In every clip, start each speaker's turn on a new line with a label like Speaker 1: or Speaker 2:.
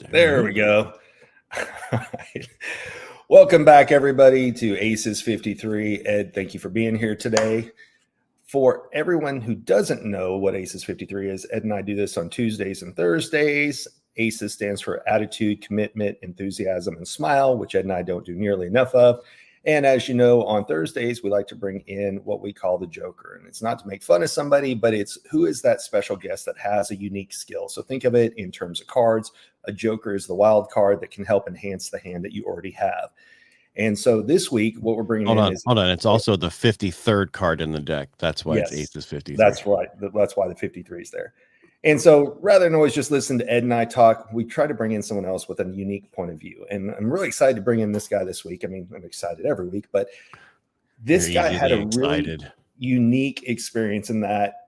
Speaker 1: There we go. Welcome back, everybody, to Aces53. Ed, thank you for being here today. For everyone who doesn't know what Aces53 is, Ed and I do this on Tuesdays and Thursdays. Aces stands for attitude, commitment, enthusiasm, and smile, which Ed and I don't do nearly enough of. And as you know, on Thursdays, we like to bring in what we call the Joker. And it's not to make fun of somebody, but it's who is that special guest that has a unique skill. So think of it in terms of cards. A Joker is the wild card that can help enhance the hand that you already have. And so this week, what we're bringing in is...
Speaker 2: Hold on. It's also the 53rd card in the deck. That's why it's Aces 53.
Speaker 1: That's right. That's why the 53 is there. And so rather than always just listen to Ed and I talk, we try to bring in someone else with a unique point of view. And I'm really excited to bring in this guy this week. I mean, I'm excited every week, but this guy had a really unique experience in that.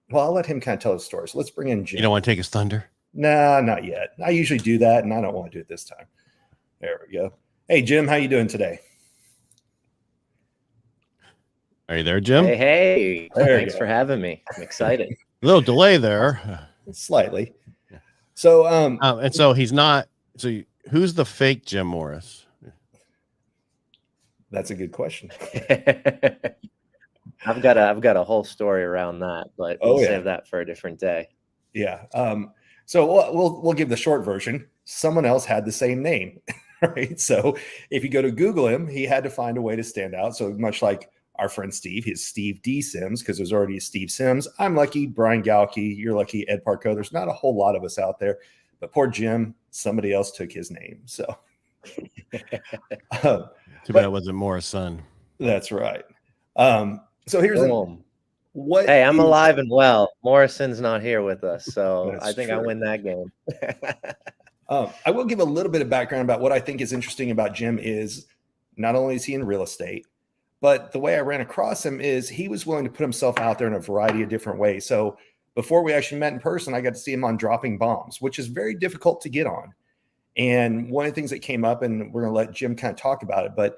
Speaker 1: Well, I'll let him kind of tell his story. So let's bring in Jim.
Speaker 2: You don't want to take his thunder?
Speaker 1: Nah, not yet. I usually do that, and I don't want to do it this time. There we go. Hey, Jim, how you doing today?
Speaker 2: Are you there, Jim?
Speaker 3: Hey. Thanks for having me. I'm excited.
Speaker 2: A little delay there.
Speaker 1: Slightly. So,
Speaker 2: and so he's not. So who's the fake Jim Morris?
Speaker 1: That's a good question.
Speaker 3: I've got a whole story around that, but we'll save that for a different day.
Speaker 1: Yeah. So we'll give the short version. Someone else had the same name, right? So if you go to Google him, he had to find a way to stand out. So much like our friend Steve, he's Steve D. Sims, because there's already a Steve Sims. I'm lucky, Brian Galkey. You're lucky, Ed Parco. There's not a whole lot of us out there, but poor Jim, somebody else took his name. So
Speaker 2: too bad it wasn't Morris' son.
Speaker 1: That's right. So here's what.
Speaker 3: Hey, I'm alive and well. Morrison's not here with us, so I think I win that game.
Speaker 1: I will give a little bit of background about what I think is interesting about Jim is not only is he in real estate, but the way I ran across him is he was willing to put himself out there in a variety of different ways. So before we actually met in person, I got to see him on Dropping Bombs, which is very difficult to get on. And one of the things that came up, and we're going to let Jim kind of talk about it, but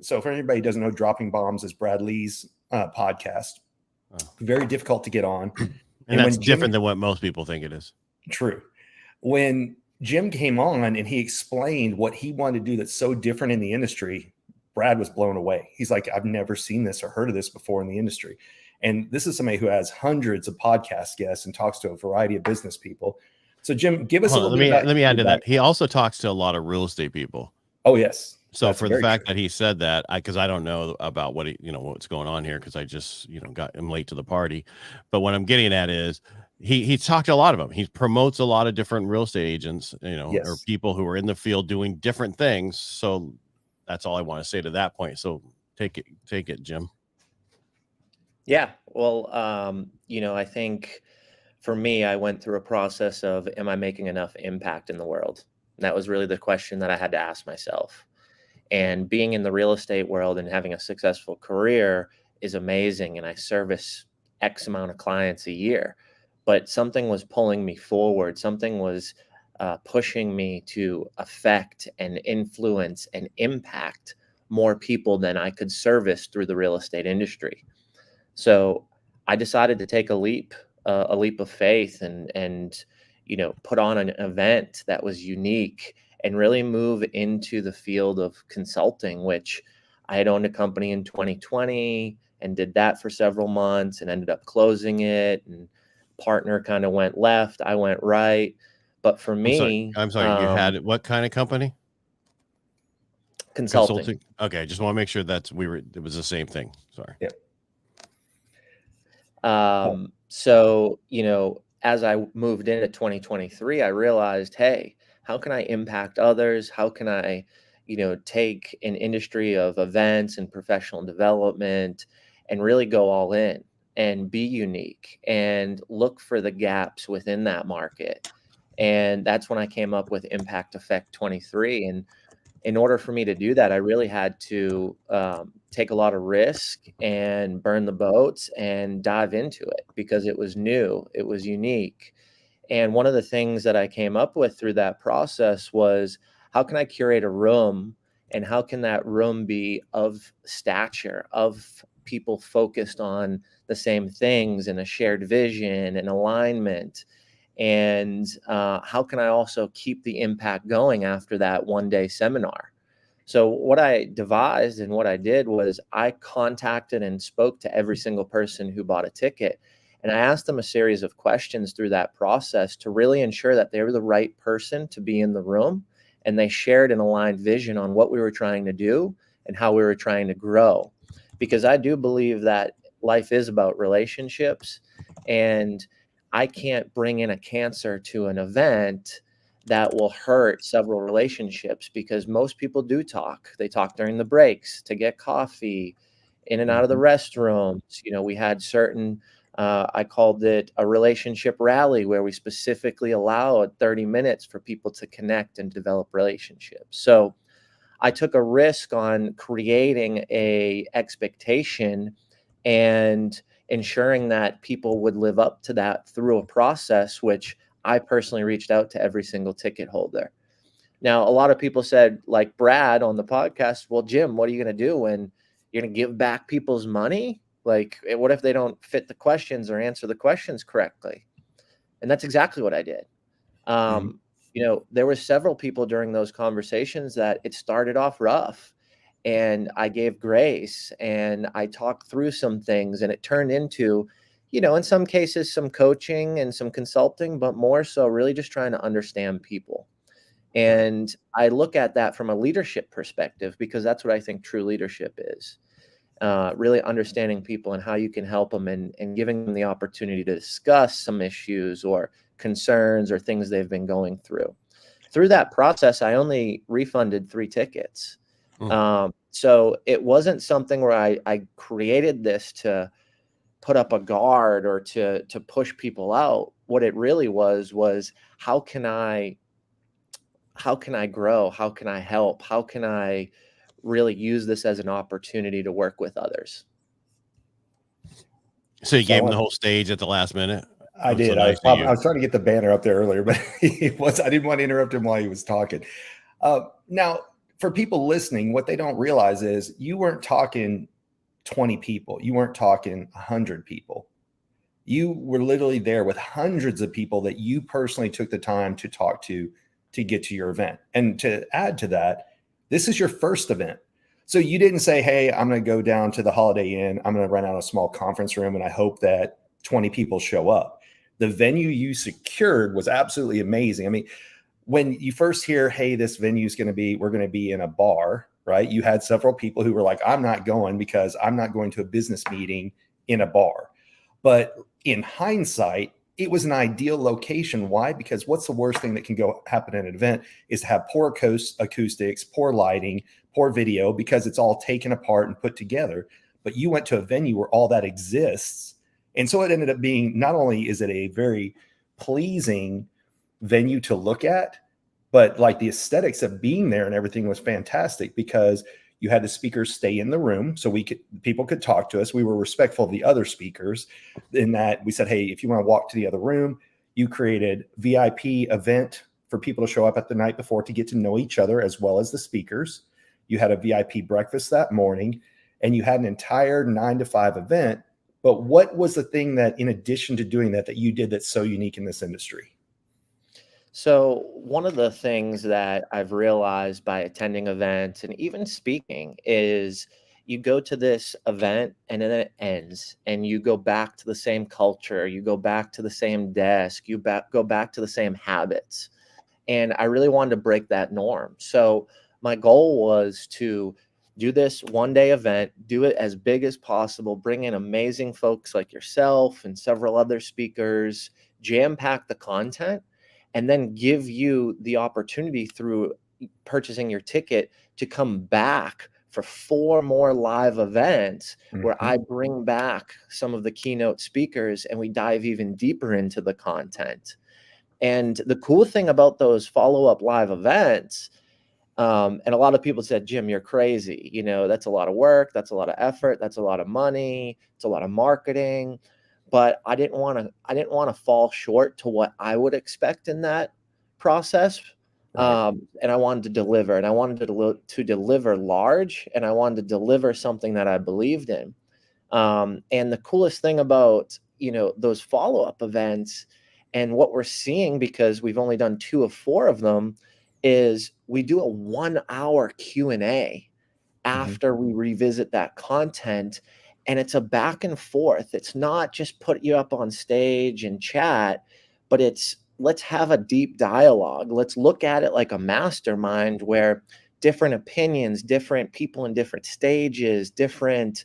Speaker 1: so for anybody who doesn't know, Dropping Bombs is Brad Lee's podcast. Very difficult to get on.
Speaker 2: And that's different than what most people think it is.
Speaker 1: True. When Jim came on and he explained what he wanted to do that's so different in the industry, Brad was blown away. He's like, I've never seen this or heard of this before in the industry. And this is somebody who has hundreds of podcast guests and talks to a variety of business people. So Jim, give us a little bit.
Speaker 2: Let me add to that. He also talks to a lot of real estate people.
Speaker 1: Oh, yes.
Speaker 2: So for the fact that he said that, because I don't know about what's going on here, because I just, I'm late to the party. But what I'm getting at is he's talked to a lot of them. He promotes a lot of different real estate agents, or people who are in the field doing different things. So that's all I want to say to that point. So take it, Jim.
Speaker 3: Yeah. Well, I think for me, I went through a process of, am I making enough impact in the world? And that was really the question that I had to ask myself. And being in the real estate world and having a successful career is amazing. And I service X amount of clients a year, but something was pulling me forward. Something was pushing me to affect and influence and impact more people than I could service through the real estate industry. So I decided to take a leap of faith and put on an event that was unique and really move into the field of consulting, which I had owned a company in 2020 and did that for several months and ended up closing it. And partner kind of went left, I went right. But for me,
Speaker 2: I'm sorry, you had what kind of company?
Speaker 3: Consulting.
Speaker 2: Okay, just want to make sure it was the same thing. Sorry.
Speaker 3: Yeah. So, as I moved into 2023, I realized, hey, how can I impact others? How can I, take an industry of events and professional development and really go all in and be unique and look for the gaps within that market? And that's when I came up with Impact Effect 23. And in order for me to do that, I really had to take a lot of risk and burn the boats and dive into it because it was new, it was unique. And one of the things that I came up with through that process was, how can I curate a room and how can that room be of stature, of people focused on the same things and a shared vision and alignment? And how can I also keep the impact going after that one-day seminar? So what I devised and what I did was I contacted and spoke to every single person who bought a ticket. And I asked them a series of questions through that process to really ensure that they were the right person to be in the room. And they shared an aligned vision on what we were trying to do and how we were trying to grow. Because I do believe that life is about relationships. And I can't bring in a cancer to an event that will hurt several relationships, because most people do talk. They talk during the breaks to get coffee, in and out of the restrooms. You know, we had certain, I called it a relationship rally, where we specifically allowed 30 minutes for people to connect and develop relationships. So I took a risk on creating a expectation and ensuring that people would live up to that through a process, which I personally reached out to every single ticket holder. Now, a lot of people said, like Brad on the podcast, well, Jim, what are you going to do when you're going to give back people's money? Like, what if they don't fit the questions or answer the questions correctly? And that's exactly what I did. You know, there were several people during those conversations that it started off rough, and I gave grace and I talked through some things, and it turned into, you know, in some cases, some coaching and some consulting, but more so really just trying to understand people. And I look at that from a leadership perspective, because that's what I think true leadership is. Really understanding people and how you can help them, and giving them the opportunity to discuss some issues or concerns or things they've been going through. Through that process, I only refunded 3 tickets. So it wasn't something where I created this to put up a guard or to push people out. What it really was how can I grow? How can I help? How can I really use this as an opportunity to work with others?
Speaker 2: So you gave him the whole stage at the last minute?
Speaker 1: I did. So nice I was trying to get the banner up there earlier, but I didn't want to interrupt him while he was talking. Now, for people listening, what they don't realize is you weren't talking 20 people. You weren't talking 100 people. You were literally there with hundreds of people that you personally took the time to talk to get to your event. And to add to that, this is your first event. So you didn't say, hey, I'm going to go down to the Holiday Inn. I'm going to rent out a small conference room, and I hope that 20 people show up. The venue you secured was absolutely amazing. I mean, when you first hear, hey, this venue is we're going to be in a bar, right? You had several people who were like, I'm not going because I'm not going to a business meeting in a bar. But in hindsight, it was an ideal location. Why? Because what's the worst thing that can happen at an event is to have poor acoustics, poor lighting, poor video, because it's all taken apart and put together. But you went to a venue where all that exists. And so it ended up being, not only is it a very pleasing venue to look at, but like the aesthetics of being there and everything was fantastic, because you had the speakers stay in the room so people could talk to us. We were respectful of the other speakers in that we said, hey, if you want to walk to the other room, you created VIP event for people to show up at the night before to get to know each other as well as the speakers. You had a VIP breakfast that morning, and you had an entire 9 to 5 event. But what was the thing that, in addition to doing that you did that's so unique in this industry?
Speaker 3: So one of the things that I've realized by attending events and even speaking is you go to this event and then it ends, and you go back to the same culture, you go back to the same desk, you go back to the same habits. And I really wanted to break that norm. So my goal was to do this one-day event, do it as big as possible, bring in amazing folks like yourself and several other speakers, jam-pack the content, and then give you the opportunity through purchasing your ticket to come back for 4 more live events where I bring back some of the keynote speakers and we dive even deeper into the content. And the cool thing about those follow-up live events, and a lot of people said, Jim, you're crazy. You know, that's a lot of work. That's a lot of effort. That's a lot of money. It's a lot of marketing. But I didn't want to fall short to what I would expect in that process. Right. And I wanted to deliver, and I wanted to deliver large, and I wanted to deliver something that I believed in. And the coolest thing about, you know, those follow-up events And what we're seeing, because we've only done 2 of 4 of them, is we do a 1-hour Q&A after we revisit that content, and it's a back and forth. It's not just put you up on stage and chat, but it's let's have a deep dialogue. Let's look at it like a mastermind where different opinions, different people in different stages, different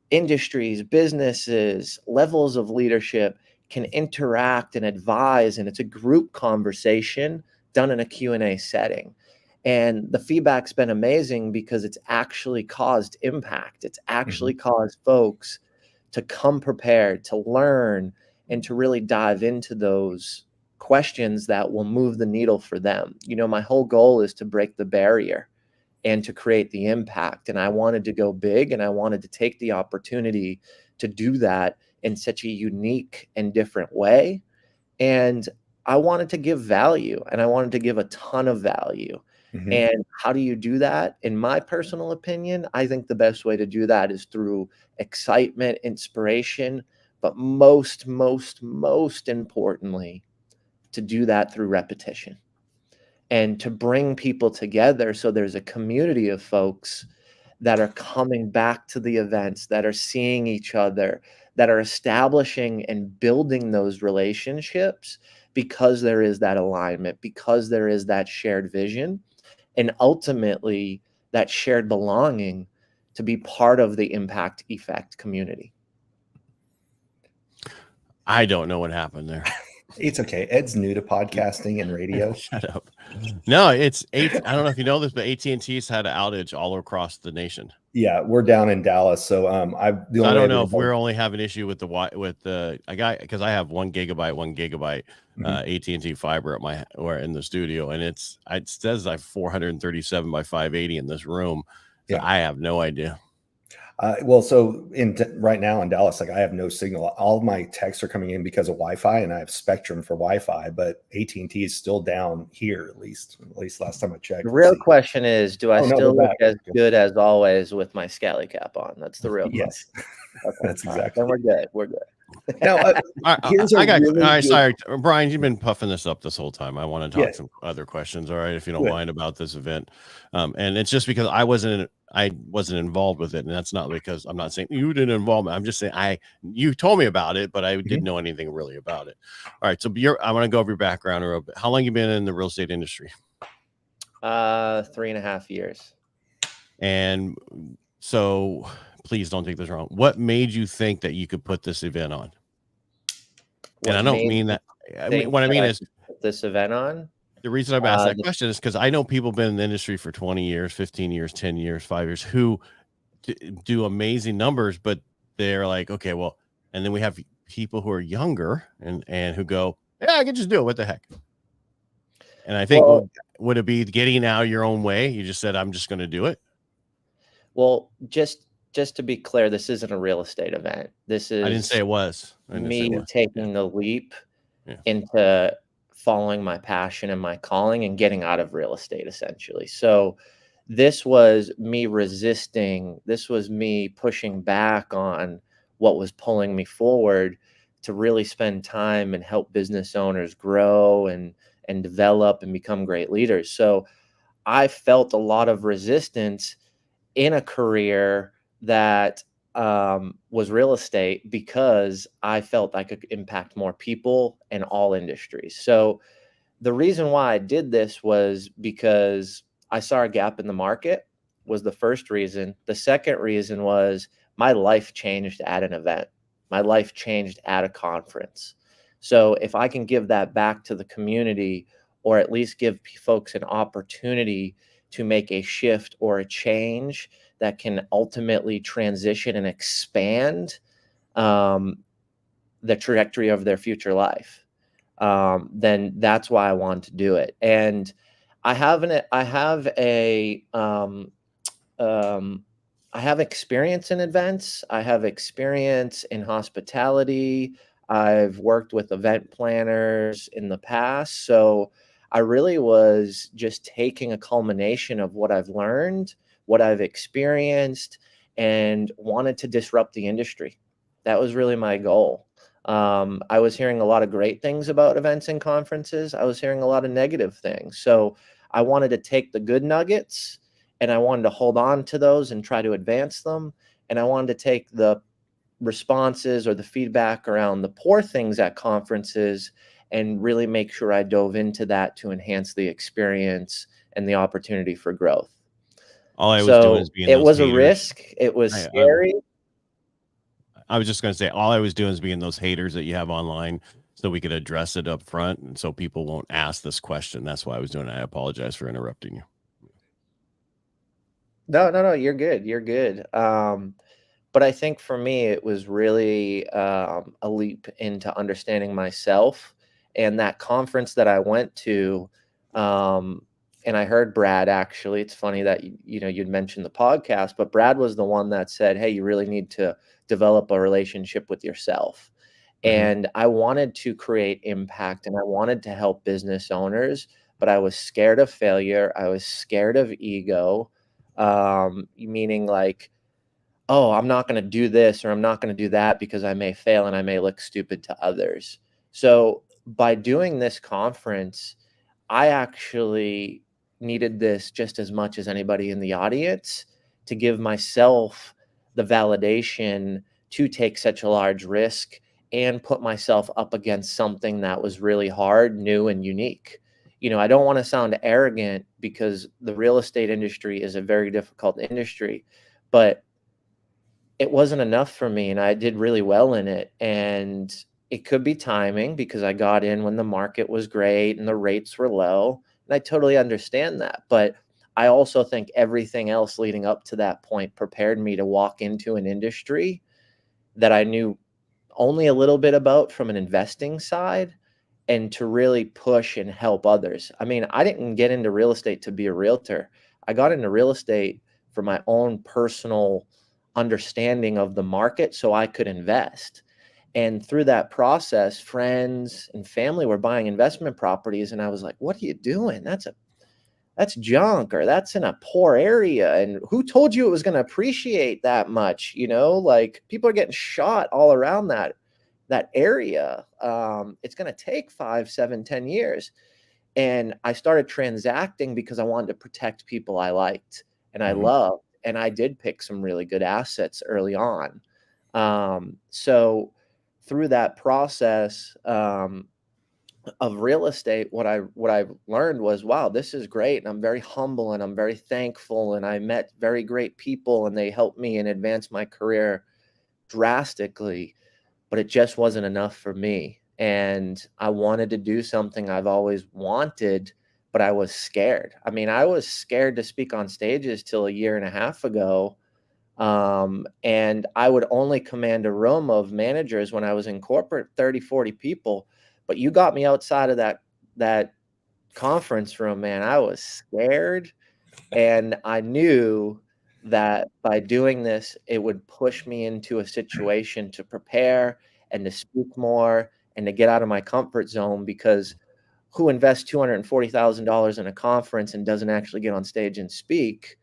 Speaker 3: industries, businesses, levels of leadership can interact and advise, and it's a group conversation done in a Q&A setting. And the feedback's been amazing because it's actually caused impact. It's actually caused folks to come prepared, to learn, and to really dive into those questions that will move the needle for them. You know, my whole goal is to break the barrier and to create the impact. And I wanted to go big, and I wanted to take the opportunity to do that in such a unique and different way. And I wanted to give value, and I wanted to give a ton of value. And how do you do that? In my personal opinion, I think the best way to do that is through excitement, inspiration, but most importantly, to do that through repetition and to bring people together. So there's a community of folks that are coming back to the events, that are seeing each other, that are establishing and building those relationships because there is that alignment, because there is that shared vision, and ultimately that shared belonging to be part of the impact effect community.
Speaker 2: I don't know what happened there.
Speaker 1: It's okay. Ed's new to podcasting and radio.
Speaker 2: Shut up. No, it's I don't know if you know this, but AT&T's had an outage all across the nation.
Speaker 1: Yeah, we're down in Dallas, so
Speaker 2: I don't know if we're only have an issue with the I got, because I have 1 gigabyte AT&T fiber at my or in the studio, and it says I have 437 by 580 in this room. So I have no idea.
Speaker 1: Well, so right now in Dallas, like I have no signal. All of my texts are coming in because of Wi-Fi, and I have Spectrum for Wi-Fi, but AT&T is still down here, at least last time I checked.
Speaker 3: The real question is, do I still look as good as always with my scally cap on? That's the real question. Okay.
Speaker 1: That's exactly.
Speaker 3: Then we're good. We're good.
Speaker 1: Now,
Speaker 2: sorry, Brian, you've been puffing this up this whole time. I want to talk some other questions, all right, if you don't mind, about this event. And it's just because I wasn't involved with it, and that's not because I'm not saying you didn't involve me. I'm just saying you told me about it, but I didn't know anything really about it. All right, so I want to go over your background a little bit. How long you been in the real estate industry?
Speaker 3: 3.5 years.
Speaker 2: And so, please don't take this wrong. What made you think that you could put this event on? And I don't mean that. What I mean is
Speaker 3: put this event on.
Speaker 2: The reason I've asked that question is because I know people been in the industry for 20 years, 15 years, 10 years, 5 years who do amazing numbers, but they're like, okay, well, and then we have people who are younger and who go, yeah, I can just do it. What the heck? And I think, would it be getting out of your own way? You just said, I'm just going to do it.
Speaker 3: Well, just to be clear, this isn't a real estate event. This is,
Speaker 2: I didn't say it was.
Speaker 3: Me taking the leap into following my passion and my calling and getting out of real estate, essentially. So this was me resisting. This was me pushing back on what was pulling me forward to really spend time and help business owners grow and develop and become great leaders. So I felt a lot of resistance in a career that was real estate because I felt I could impact more people in all industries. So the reason why I did this was because I saw a gap in the market, was the first reason. The second reason was my life changed at an event. My life changed at a conference. So if I can give that back to the community, or at least give folks an opportunity to make a shift or a change that can ultimately transition and expand the trajectory of their future life, then that's why I want to do it. And I have experience in events. I have experience in hospitality. I've worked with event planners in the past. So I really was just taking a culmination of what I've learned, what I've experienced, and wanted to disrupt the industry. That was really my goal. I was hearing a lot of great things about events and conferences. I was hearing a lot of negative things. So I wanted to take the good nuggets and I wanted to hold on to those and try to advance them. And I wanted to take the responses or the feedback around the poor things at conferences and really make sure I dove into that to enhance the experience and the opportunity for growth.
Speaker 2: All I was doing is being
Speaker 3: it
Speaker 2: those
Speaker 3: was a
Speaker 2: haters.
Speaker 3: risk. It was scary.
Speaker 2: I was just going to say, all I was doing is being those haters that you have online so we could address it up front and so people won't ask this question. That's why I was doing it. I apologize for interrupting you.
Speaker 3: No, you're good. You're good. But I think for me, it was really a leap into understanding myself. And that conference that I went to, and I heard Brad, actually, it's funny that, you'd mentioned the podcast, but Brad was the one that said, hey, you really need to develop a relationship with yourself. And I wanted to create impact and I wanted to help business owners, but I was scared of failure. I was scared of ego, meaning like, oh, I'm not going to do this or I'm not going to do that because I may fail and I may look stupid to others. So by doing this conference, I actually needed this just as much as anybody in the audience to give myself the validation to take such a large risk and put myself up against something that was really hard, new, and unique. I don't want to sound arrogant because the real estate industry is a very difficult industry, but it wasn't enough for me and I did really well in it. And it could be timing because I got in when the market was great and the rates were low. And I totally understand that. But I also think everything else leading up to that point prepared me to walk into an industry that I knew only a little bit about from an investing side and to really push and help others. I mean, I didn't get into real estate to be a realtor. I got into real estate for my own personal understanding of the market so I could invest. And through that process, friends and family were buying investment properties. And I was like, what are you doing? That's junk, or that's in a poor area. And who told you it was going to appreciate that much? Like people are getting shot all around that area. It's going to take 5, 7, 10 years. And I started transacting because I wanted to protect people I liked and I loved. And I did pick some really good assets early on. So through that process of real estate, what I learned was, wow, this is great. And I'm very humble and I'm very thankful. And I met very great people and they helped me and advance my career drastically. But it just wasn't enough for me. And I wanted to do something I've always wanted, but I was scared. I mean, I was scared to speak on stages till 1.5 years ago. And I would only command a room of managers when I was in corporate, 30, 40 people. But you got me outside of that conference room, man. I was scared. And I knew that by doing this, it would push me into a situation to prepare and to speak more and to get out of my comfort zone, because who invests $240,000 in a conference and doesn't actually get on stage and speak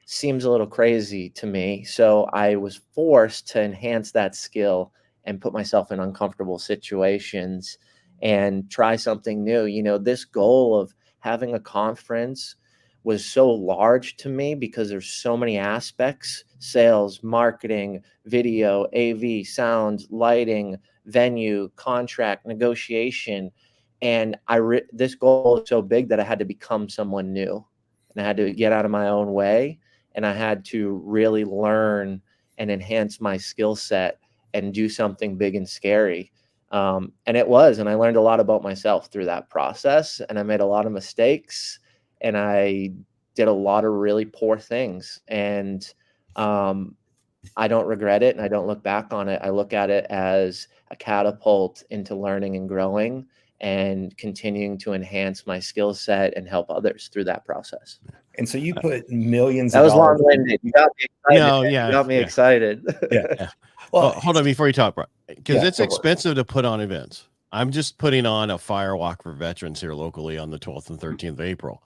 Speaker 3: seems a little crazy to me. So I was forced to enhance that skill and put myself in uncomfortable situations and try something new. This goal of having a conference was so large to me because there's so many aspects: sales, marketing, video, AV, sound, lighting, venue, contract, negotiation. And this goal is so big that I had to become someone new and I had to get out of my own way and I had to really learn and enhance my skill set and do something big and scary. And I learned a lot about myself through that process, and I made a lot of mistakes and I did a lot of really poor things. And I don't regret it and I don't look back on it. I look at it as a catapult into learning and growing and continuing to enhance my skill set and help others through that process.
Speaker 1: And so you put millions
Speaker 3: that
Speaker 1: of
Speaker 3: was
Speaker 1: dollars.
Speaker 3: long-winded. You got me excited.
Speaker 2: No, yeah,
Speaker 3: You got me
Speaker 2: yeah.
Speaker 3: excited.
Speaker 1: Yeah.
Speaker 2: Well, hold on before you talk, bro, because
Speaker 1: Yeah,
Speaker 2: it's
Speaker 1: go for it.
Speaker 2: expensive to put on events. I'm just putting on a firewalk for veterans here locally on the 12th and 13th of April.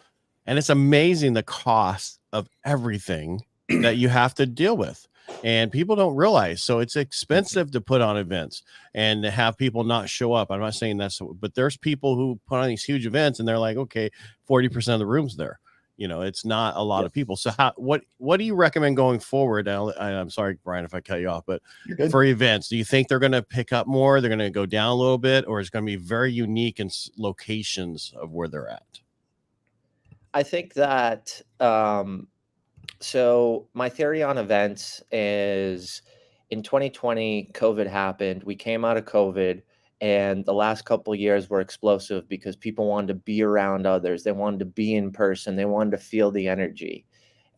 Speaker 2: And it's amazing the cost of everything that you have to deal with. And people don't realize. So it's expensive to put on events and to have people not show up. I'm not saying that's, but there's people who put on these huge events and they're like, okay, 40% of the room's there. It's not a lot of people. So what do you recommend going forward? I'm sorry, Brian, if I cut you off, but for events, do you think they're going to pick up more? They're going to go down a little bit, or it's going to be very unique in locations of where they're at?
Speaker 3: I think that, so my theory on events is in 2020, COVID happened. We came out of COVID, and the last couple of years were explosive because people wanted to be around others. They wanted to be in person. They wanted to feel the energy.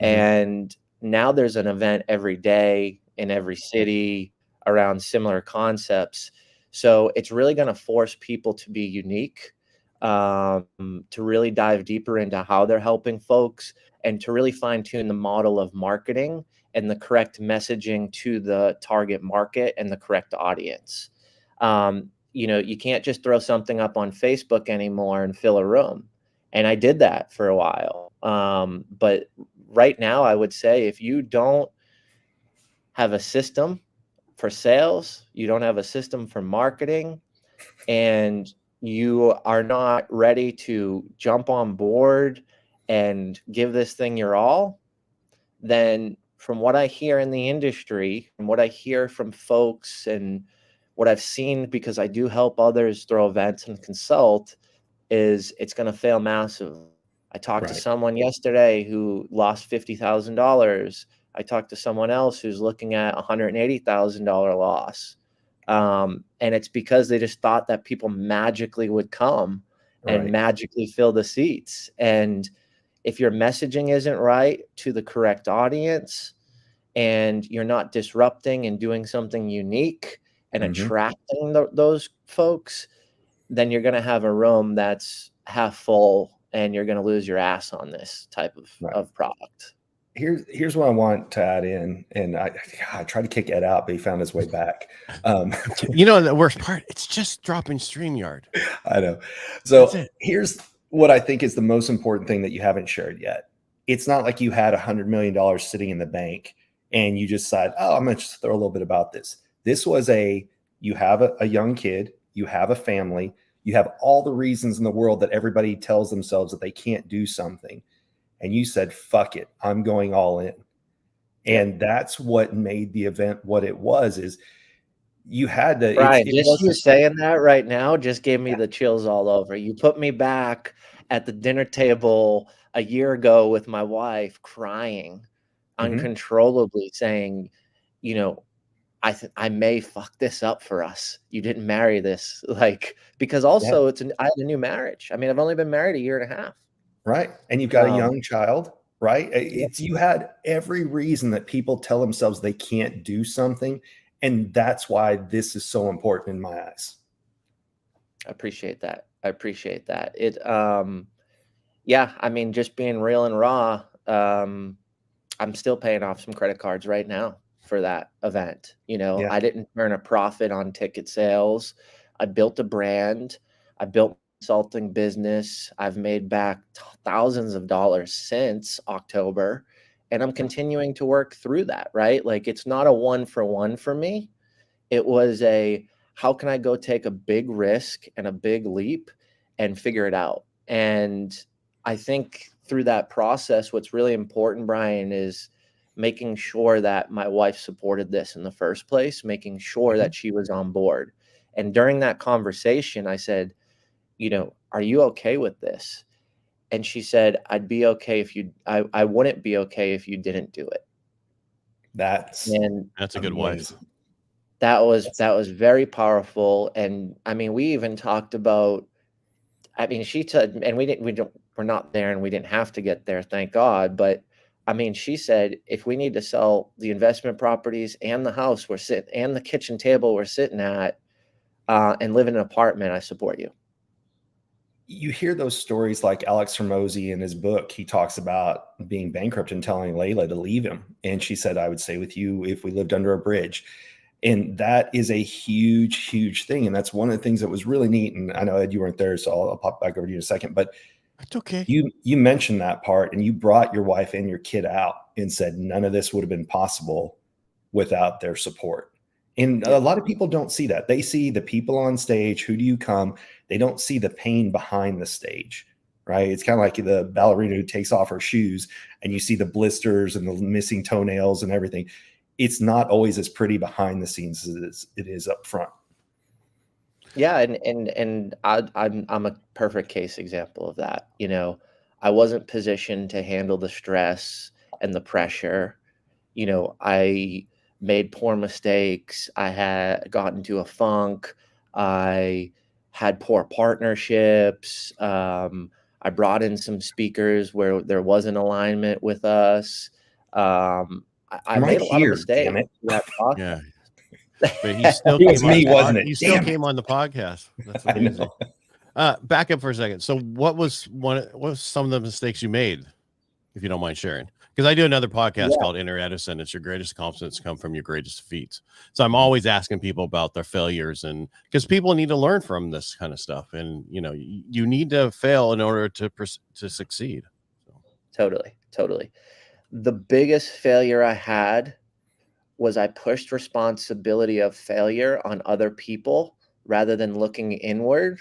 Speaker 3: And now there's an event every day in every city around similar concepts. So it's really going to force people to be unique, to really dive deeper into how they're helping folks, and to really fine tune the model of marketing and the correct messaging to the target market and the correct audience. You can't just throw something up on Facebook anymore and fill a room. And I did that for a while. But right now, I would say if you don't have a system for sales, you don't have a system for marketing, and you are not ready to jump on board and give this thing your all, then from what I hear in the industry, from what I hear from folks and what I've seen, because I do help others throw events and consult, is it's going to fail massive. I talked to someone yesterday who lost $50,000. I talked to someone else who's looking at $180,000 loss. And it's because they just thought that people magically would come and magically fill the seats. And if your messaging isn't right to the correct audience, and you're not disrupting and doing something unique and attracting those folks, then you're going to have a room that's half full, and you're going to lose your ass on this type of product.
Speaker 1: Here's what I want to add in, and I tried to kick Ed out, but he found his way back.
Speaker 2: The worst part, it's just dropping StreamYard.
Speaker 1: I know. So here's what I think is the most important thing that you haven't shared yet. It's not like you had $100 million sitting in the bank and you just said, oh, I'm going to just throw a little bit about this. This was you have a young kid, you have a family, you have all the reasons in the world that everybody tells themselves that they can't do something. And you said, fuck it, I'm going all in. And that's what made the event what it was, is you had to.
Speaker 3: Brian, just you saying that right now just gave me the chills all over. You put me back at the dinner table a year ago with my wife, crying uncontrollably, saying, I may fuck this up for us. You didn't marry this, because also I had a new marriage. I mean, I've only been married a year and a half.
Speaker 1: Right. And you've got a young child, right? You had every reason that people tell themselves they can't do something. And that's why this is so important in my eyes.
Speaker 3: I appreciate that. It, I mean, just being real and raw, I'm still paying off some credit cards right now for that event. I didn't earn a profit on ticket sales. I built a brand. I built consulting business. I've made back thousands of dollars since October, and I'm continuing to work through that, right? It's not a 1-for-1 for me. It was how can I go take a big risk and a big leap and figure it out? And I think through that process, what's really important, Brian, is making sure that my wife supported this in the first place, making sure that she was on board. And during that conversation, I said, are you okay with this? And she said, I'd be okay if I wouldn't be okay if you didn't do it.
Speaker 1: That's
Speaker 2: a good wife.
Speaker 3: That was very powerful. And I mean, we even talked about, she said, and we're not there and we didn't have to get there, thank God. But I mean, she said, if we need to sell the investment properties and the house and the kitchen table we're sitting at, and live in an apartment, I support you.
Speaker 1: You hear those stories like Alex Hormozy in his book. He talks about being bankrupt and telling Layla to leave him. And she said, I would stay with you if we lived under a bridge. And that is a huge, huge thing. And that's one of the things that was really neat. And I know, Ed, you weren't there, so I'll pop back over to you in a second. But
Speaker 2: That's okay.
Speaker 1: You mentioned that part, and you brought your wife and your kid out and said none of this would have been possible without their support. And
Speaker 3: Yeah.
Speaker 1: a lot of people don't see that. They see the people on stage. Who do you come? They don't see the pain behind the stage, right? It's kind of like the ballerina who takes off her shoes and you see the blisters and the missing toenails and everything. It's not always as pretty behind the scenes as it is up front.
Speaker 3: Yeah, and I'm a perfect case example of that. You know, I wasn't positioned to handle the stress and the pressure. You know, I made poor mistakes. I had gotten into a funk. I had poor partnerships. I brought in some speakers where there wasn't alignment with us. I
Speaker 1: I'm right
Speaker 3: made a lot of
Speaker 1: here,
Speaker 3: mistakes
Speaker 1: damn it.
Speaker 3: through that process.
Speaker 2: Yeah. But he still
Speaker 1: It was
Speaker 2: came on
Speaker 1: me,
Speaker 2: the
Speaker 1: wasn't it?
Speaker 2: He still
Speaker 1: Damn
Speaker 2: came
Speaker 1: it.
Speaker 2: on the podcast. That's
Speaker 1: I
Speaker 2: amazing.
Speaker 1: know.
Speaker 2: Back up for a second. So what was some of the mistakes you made, if you don't mind sharing? Because I do another podcast
Speaker 3: Yeah.
Speaker 2: called Inner Edison. It's your greatest accomplishments come from your greatest defeats. So I'm always asking people about their failures, and because people need to learn from this kind of stuff, and you know, you need to fail in order to succeed.
Speaker 3: Totally. The biggest failure I had was I pushed responsibility of failure on other people rather than looking inward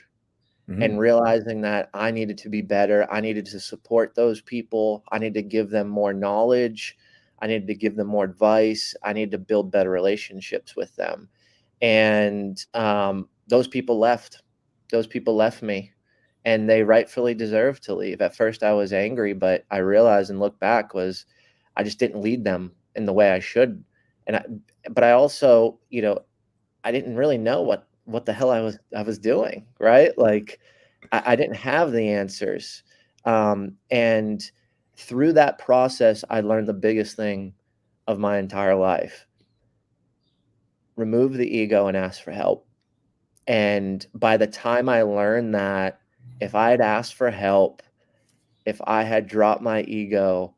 Speaker 3: and realizing that I needed to be better. I needed to support those people. I needed to give them more knowledge. I needed to give them more advice. I needed to build better relationships with them. And those people left. Those people left me, and they rightfully deserved to leave. At first, I was angry, but I realized and look back was I just didn't lead them in the way I should. But I also, you know, I didn't really know what the hell I was doing, right? Like I didn't have the answers. And through that process, I learned the biggest thing of my entire life. Remove the ego and ask for help. And by the time I learned that, if I had asked for help, if I had dropped my ego,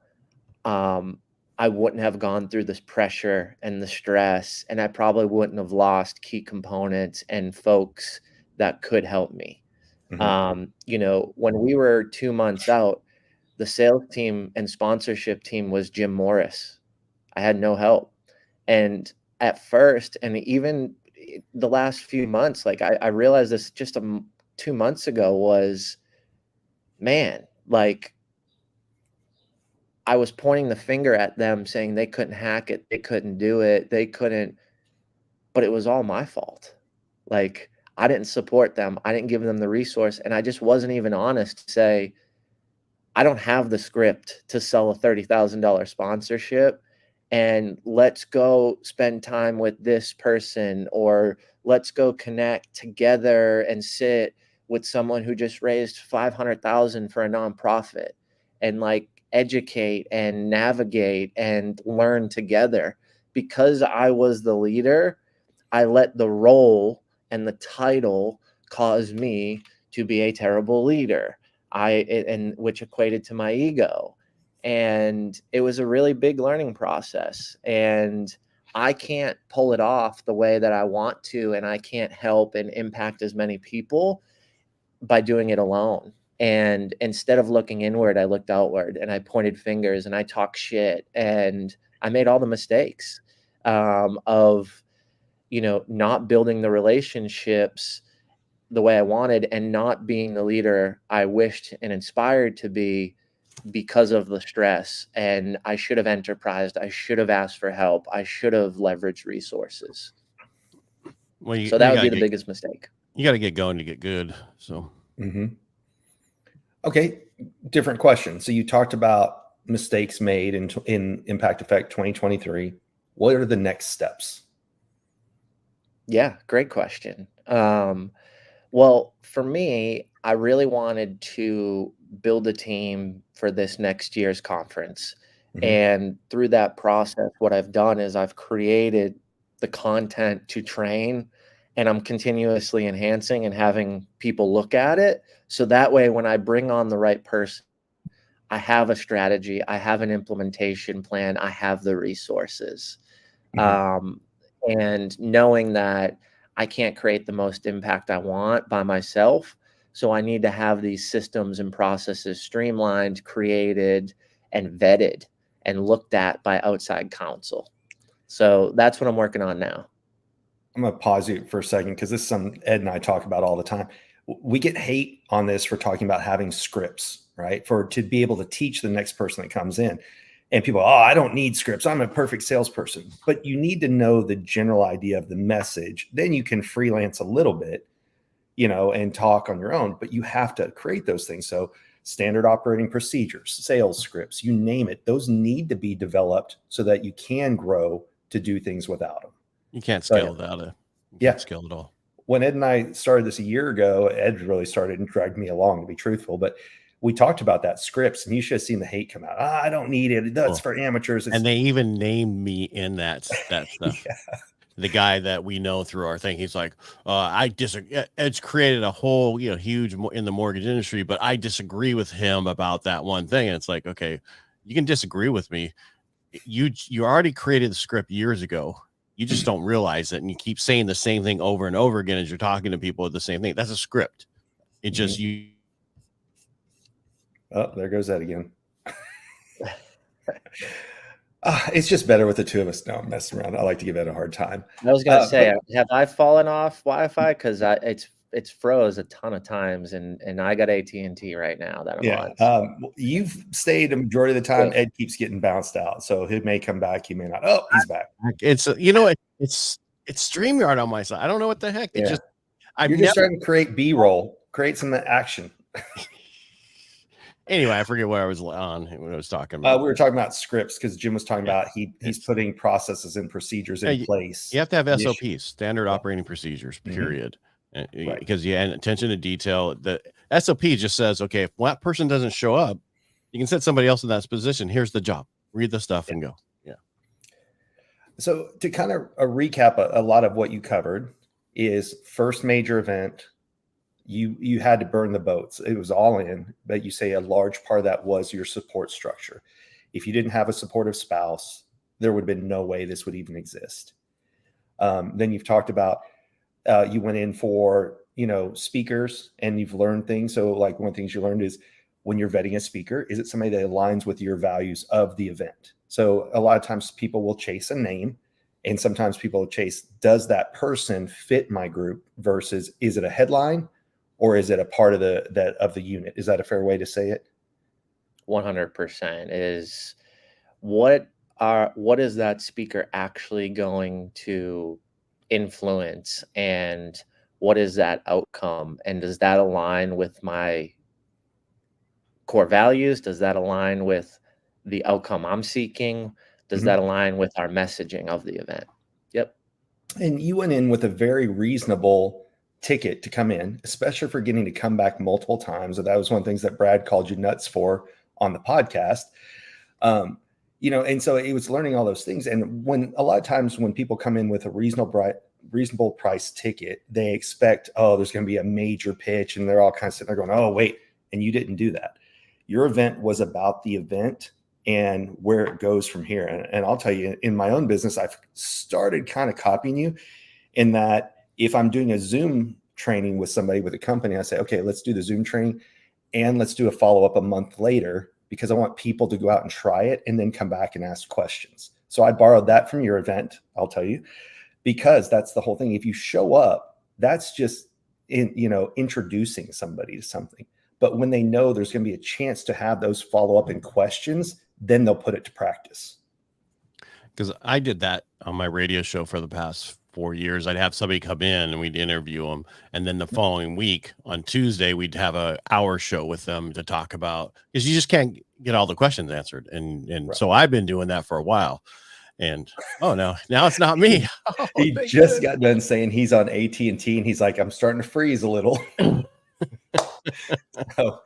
Speaker 3: I wouldn't have gone through this pressure and the stress, and I probably wouldn't have lost key components and folks that could help me. You know, when we were 2 months out, the sales team and sponsorship team was Jim Morris. I had no help. And at first, and even the last few months, like I realized this just 2 months ago was, man, like I was pointing the finger at them saying they couldn't hack it, they couldn't do it, they couldn't, but it was all my fault. Like I didn't support them, I didn't give them the resource, and I just wasn't even honest to say, I don't have the script to sell a $30,000 sponsorship, and let's go spend time with this person, or let's go connect together and sit with someone who just raised 500,000 for a nonprofit and like educate and navigate and learn together. Because I was the leader, I let the role and the title cause me to be a terrible leader. And which equated to my ego. And it was a really big learning process. And I can't pull it off the way that I want to, and I can't help and impact as many people by doing it alone. And instead of looking inward, I looked outward, and I pointed fingers, and I talked shit, and I made all the mistakes of, you know, not building the relationships the way I wanted and not being the leader I wished and inspired to be because of the stress. And I should have enterprised. I should have asked for help. I should have leveraged resources.
Speaker 2: Well,
Speaker 3: So that would be the biggest mistake.
Speaker 2: You got to get going to get good. So,
Speaker 1: Okay, different question. So you talked about mistakes made in Impact Effect 2023. What are the next steps?
Speaker 3: Yeah, great question. Well, for me, I really wanted to build a team for this next year's conference. And through that process, what I've done is I've created the content to train, and I'm continuously enhancing and having people look at it. So that way, when I bring on the right person, I have a strategy, I have an implementation plan, I have the resources. And knowing that I can't create the most impact I want by myself, So I need to have these systems and processes streamlined, created, and vetted and looked at by outside counsel. So that's what I'm working on now.
Speaker 1: I'm going to pause you for a second because this is something Ed and I talk about all the time. We get hate on this for talking about having scripts, right? To be able to teach the next person that comes in. And people, oh, I don't need scripts. I'm a perfect salesperson. But you need to know the general idea of the message. Then you can freelance a little bit, and talk on your own. But you have to create those things. So standard operating procedures, sales scripts, you name it. Those need to be developed so that you can grow to do things without them.
Speaker 2: You can't scale without it. You can't scale at all.
Speaker 1: When Ed and I started this a year ago, Ed really started and dragged me along, to be truthful. But we talked about that scripts, and you should have seen the hate come out. I don't need it. That's for amateurs.
Speaker 2: And they even named me in that stuff.
Speaker 1: Yeah.
Speaker 2: The guy that we know through our thing, he's like, I disagree. Ed's created a whole, huge in the mortgage industry, but I disagree with him about that one thing. And it's like, okay, you can disagree with me. You already created the script years ago. You just don't realize it, and you keep saying the same thing over and over again as you're talking to people with the same thing. That's a script. It just you.
Speaker 1: Oh, there goes that again. It's just better with the two of us. No, I'm messing around. I like to give Ed a hard time.
Speaker 3: I was gonna say, have I fallen off Wi-Fi? Because it's froze a ton of times, and I got AT&T right now that I'm on.
Speaker 1: You've stayed a majority of the time. Ed keeps getting bounced out, so he may come back, he may not. Oh, he's back.
Speaker 2: It's it's StreamYard on my side. I don't know what the heck. It just
Speaker 1: you're just trying to create B-roll, create some action.
Speaker 2: Anyway, I forget what I was on when I was talking about.
Speaker 1: We were talking about scripts because Jim was talking about he's putting processes and procedures in place.
Speaker 2: You have to have SOPs, standard operating procedures, period.
Speaker 1: Right.
Speaker 2: Because attention to detail. The SOP just says, okay, if that person doesn't show up, you can set somebody else in that position. Here's the job. Read the stuff and go. Yeah.
Speaker 1: So to kind of recap a lot of what you covered is first major event. You had to burn the boats. It was all in, but you say a large part of that was your support structure. If you didn't have a supportive spouse, there would have been no way this would even exist. Then you've talked about you went in for, speakers, and you've learned things. So like one of the things you learned is when you're vetting a speaker, is it somebody that aligns with your values of the event? So a lot of times people will chase a name, and sometimes people will chase, does that person fit my group versus is it a headline or is it a part of the unit? Is that a fair way to say it?
Speaker 3: 100% is what is that speaker actually going to influence, and what is that outcome, and does that align with my core values? Does that align with the outcome I'm seeking? Does that align with our messaging of the event? Yep.
Speaker 1: And you went in with a very reasonable ticket to come in, especially for getting to come back multiple times. And that was one of the things that Brad called you nuts for on the podcast. And so it was learning all those things. And when a lot of times when people come in with a reasonable price ticket, they expect, oh, there's going to be a major pitch, and they're all kind of sitting there going, oh, wait. And you didn't do that. Your event was about the event and where it goes from here. And I'll tell you, in my own business, I've started kind of copying you in that if I'm doing a Zoom training with somebody with a company, I say, okay, let's do the Zoom training and let's do a follow-up a month later, because I want people to go out and try it and then come back and ask questions. So I borrowed that from your event, I'll tell you, because that's the whole thing. If you show up, that's just introducing somebody to something. But when they know there's going to be a chance to have those follow-up and questions, then they'll put it to practice.
Speaker 2: Because I did that on my radio show for the past 4 years. I'd have somebody come in and we'd interview them, and then the following week on Tuesday we'd have an hour show with them to talk about, because you just can't get all the questions answered. And right. So I've been doing that for a while. And now it's not me.
Speaker 1: He just got done saying he's on AT&T, and he's like, I'm starting to freeze a little. So,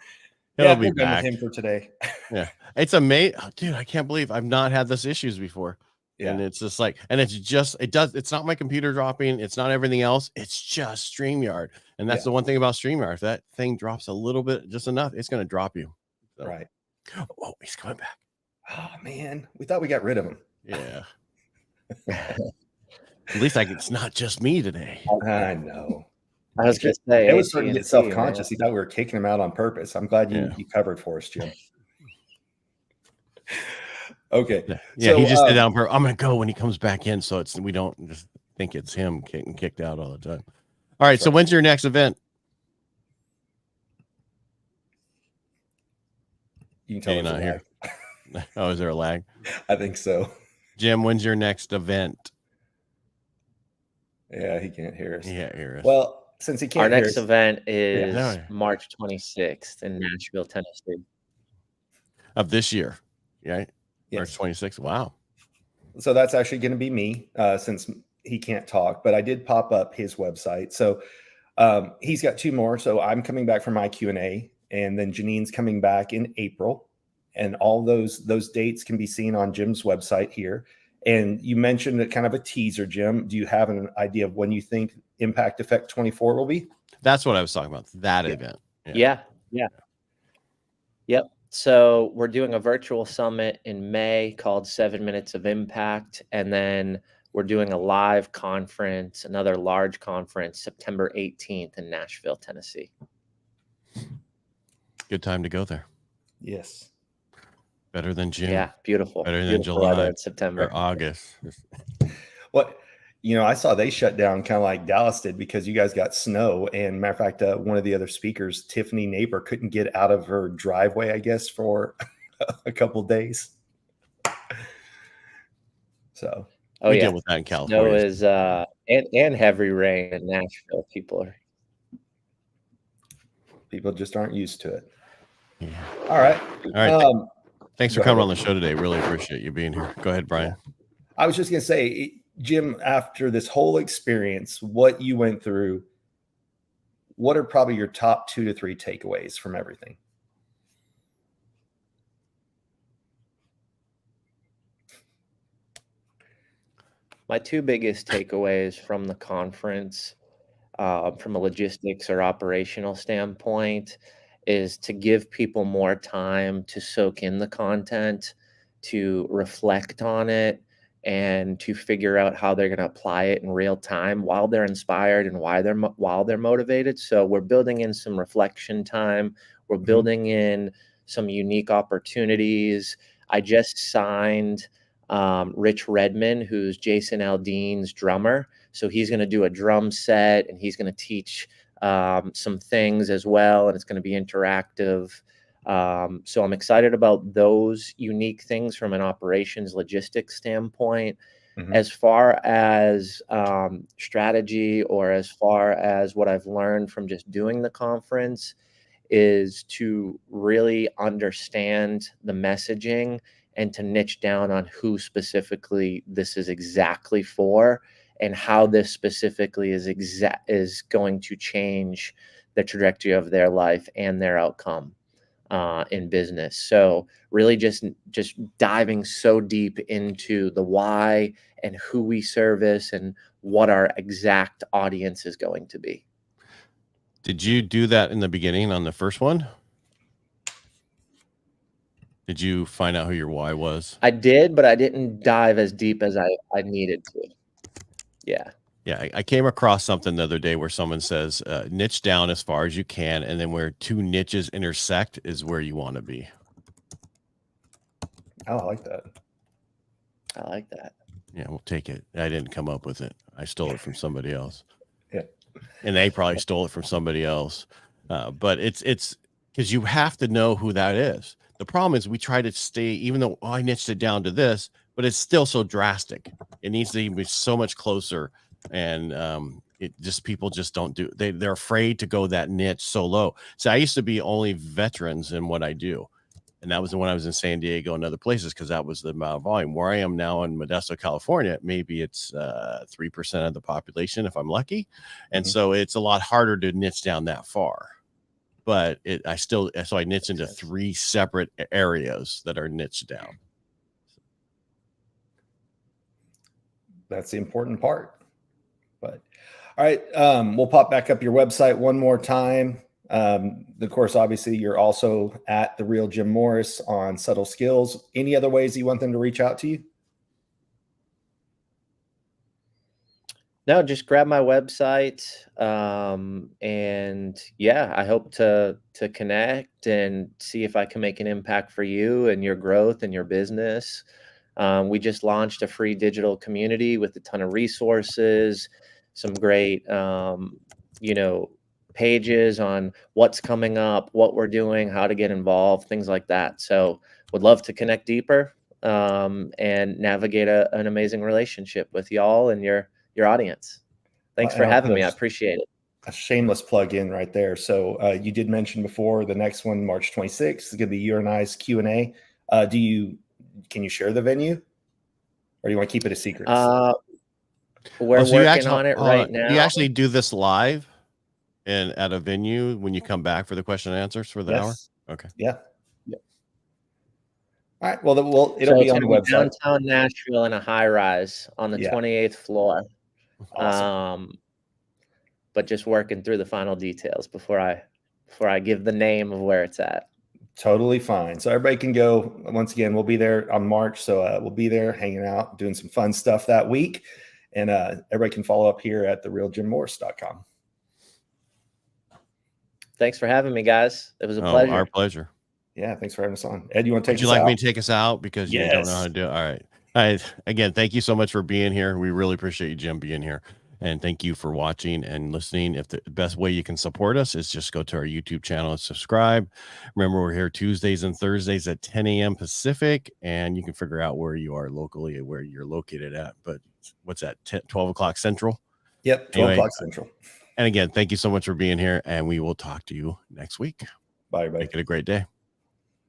Speaker 2: he'll be back
Speaker 1: with him for today.
Speaker 2: Yeah, it's amazing, dude. I can't believe I've not had this issues before. Yeah. And it's just like, and it's not my computer dropping. It's not everything else. It's just StreamYard. And that's the one thing about StreamYard. If that thing drops a little bit, just enough, it's going to drop you. So.
Speaker 1: Right.
Speaker 2: Oh, he's coming back.
Speaker 1: Oh man. We thought we got rid of him.
Speaker 2: Yeah. At least it's not just me today.
Speaker 1: I know.
Speaker 3: I was going to say
Speaker 1: It was starting to get
Speaker 3: AT&T, man.
Speaker 1: self-conscious. He thought we were kicking him out on purpose. I'm glad you covered for us, Jim. Okay.
Speaker 2: Yeah,
Speaker 1: so,
Speaker 2: he just did that on purpose. I'm going to go when he comes back in, so we don't just think it's him getting kicked out all the time. All right, so when's your next event?
Speaker 1: You can tell
Speaker 2: not here. Oh, is there a lag?
Speaker 1: I think so.
Speaker 2: Jim, when's your next event?
Speaker 1: Yeah, he can't hear us.
Speaker 2: He can't hear us.
Speaker 1: Well, since he can't
Speaker 3: Our
Speaker 1: hear
Speaker 3: next
Speaker 1: us,
Speaker 3: event is March 26th in Nashville, Tennessee.
Speaker 2: Of this year, right?
Speaker 1: Yes.
Speaker 2: March 26th. Wow.
Speaker 1: So that's actually going to be me, since he can't talk, but I did pop up his website. So he's got 2 more. So I'm coming back from my Q&A, and then Janine's coming back in April. And all those dates can be seen on Jim's website here. And you mentioned a kind of a teaser, Jim. Do you have an idea of when you think Impact Effect 24 will be?
Speaker 2: That's what I was talking about. That event.
Speaker 3: Yeah. Yep. So we're doing a virtual summit in May called 7 Minutes of Impact. And then we're doing a live conference, another large conference, September 18th in Nashville, Tennessee.
Speaker 2: Good time to go there.
Speaker 1: Yes.
Speaker 2: Better than June.
Speaker 3: Yeah, beautiful.
Speaker 2: Better than July,
Speaker 3: September,
Speaker 2: or August.
Speaker 1: What, I saw they shut down kind of like Dallas did because you guys got snow. And matter of fact, one of the other speakers, Tiffany Neighbor, couldn't get out of her driveway, I guess, for a couple of days. So
Speaker 2: we deal with that in California.
Speaker 3: Snow is and heavy rain in Nashville. People
Speaker 1: just aren't used to it.
Speaker 2: Yeah.
Speaker 1: All right.
Speaker 2: Thanks for coming on the show today. Really appreciate you being here. Go ahead, Brian.
Speaker 1: I was just going to say, Jim, after this whole experience, what you went through, what are probably your top 2 to 3 takeaways from everything?
Speaker 3: My 2 biggest takeaways from the conference, from a logistics or operational standpoint, is to give people more time to soak in the content, to reflect on it, and to figure out how they're going to apply it in real time while they're inspired and while they're motivated. So we're building in some reflection time. We're building in some unique opportunities. I just signed Rich Redman, who's Jason Aldean's drummer. So he's going to do a drum set, and he's going to teach some things as well, and it's going to be interactive. So I'm excited about those unique things from an operations logistics standpoint. As far as strategy, or as far as what I've learned from just doing the conference, is to really understand the messaging and to niche down on who specifically this is exactly for, and how this specifically is going to change the trajectory of their life and their outcome in business. So really just diving so deep into the why and who we service and what our exact audience is going to be.
Speaker 2: Did you do that in the beginning on the first one? Did you find out who your why was?
Speaker 3: I did, but I didn't dive as deep as I needed to. Yeah.
Speaker 2: Yeah, I came across something the other day where someone says, niche down as far as you can, and then where 2 niches intersect is where you want to be.
Speaker 1: Oh, I like that.
Speaker 3: I like that.
Speaker 2: Yeah, we'll take it. I didn't come up with it. I stole it from somebody else.
Speaker 1: Yeah.
Speaker 2: And they probably stole it from somebody else. But it's because you have to know who that is. The problem is we try to stay, even though I niched it down to this, but it's still so drastic. It needs to be so much closer. And people just don't do. They're afraid to go that niche so low. So I used to be only veterans in what I do. And that was when I was in San Diego and other places, because that was the amount of volume. Where I am now in Modesto, California, maybe it's 3% of the population if I'm lucky. And so it's a lot harder to niche down that far. But so I niche into 3 separate areas that are niched down.
Speaker 1: That's the important part. But all right, we'll pop back up your website one more time. Of course, obviously, you're also at The Real Jim Morris on Subtle Skills. Any other ways you want them to reach out to you?
Speaker 3: No, just grab my website. And yeah, I hope to connect and see if I can make an impact for you and your growth and your business. We just launched a free digital community with a ton of resources, some great, pages on what's coming up, what we're doing, how to get involved, things like that. So would love to connect deeper, and navigate an amazing relationship with y'all and your audience. Thanks
Speaker 1: And
Speaker 3: for
Speaker 1: I'll
Speaker 3: having
Speaker 1: put
Speaker 3: me. I appreciate it.
Speaker 1: a shameless plug in right there. So you did mention before the next one, March 26th, is going to be you and I's Q&A. Can you share the venue, or do you want to keep it a secret?
Speaker 3: We're
Speaker 2: so
Speaker 3: working on it right now.
Speaker 2: Do you actually do this live and at a venue when you come back for the question and answers for the hour? Okay.
Speaker 1: Yeah. All right. Well, it'll be on the website.
Speaker 3: Downtown Nashville in a high rise on the 28th floor.
Speaker 1: Awesome.
Speaker 3: But just working through the final details before I give the name of where it's at.
Speaker 1: Totally fine. So everybody can go. Once again, we'll be there on March. So we'll be there hanging out, doing some fun stuff that week. And everybody can follow up here at therealjimmorris.com.
Speaker 3: Thanks for having me, guys. It was a pleasure.
Speaker 2: Our pleasure.
Speaker 1: Yeah, thanks for having us on. Ed, you want to take us out?
Speaker 2: Would you like me to take us out because you don't know how to do it? All right. Again, thank you so much for being here. We really appreciate you, Jim, being here. And thank you for watching and listening. If the best way you can support us is just go to our YouTube channel and subscribe. Remember, we're here Tuesdays and Thursdays at 10 a.m. Pacific, and you can figure out where you are locally and where you're located at. But what's that, 12 o'clock Central?
Speaker 1: Yep, 12 o'clock Central.
Speaker 2: And again, thank you so much for being here, and we will talk to you next week.
Speaker 1: Bye, everybody.
Speaker 2: Make it a great day.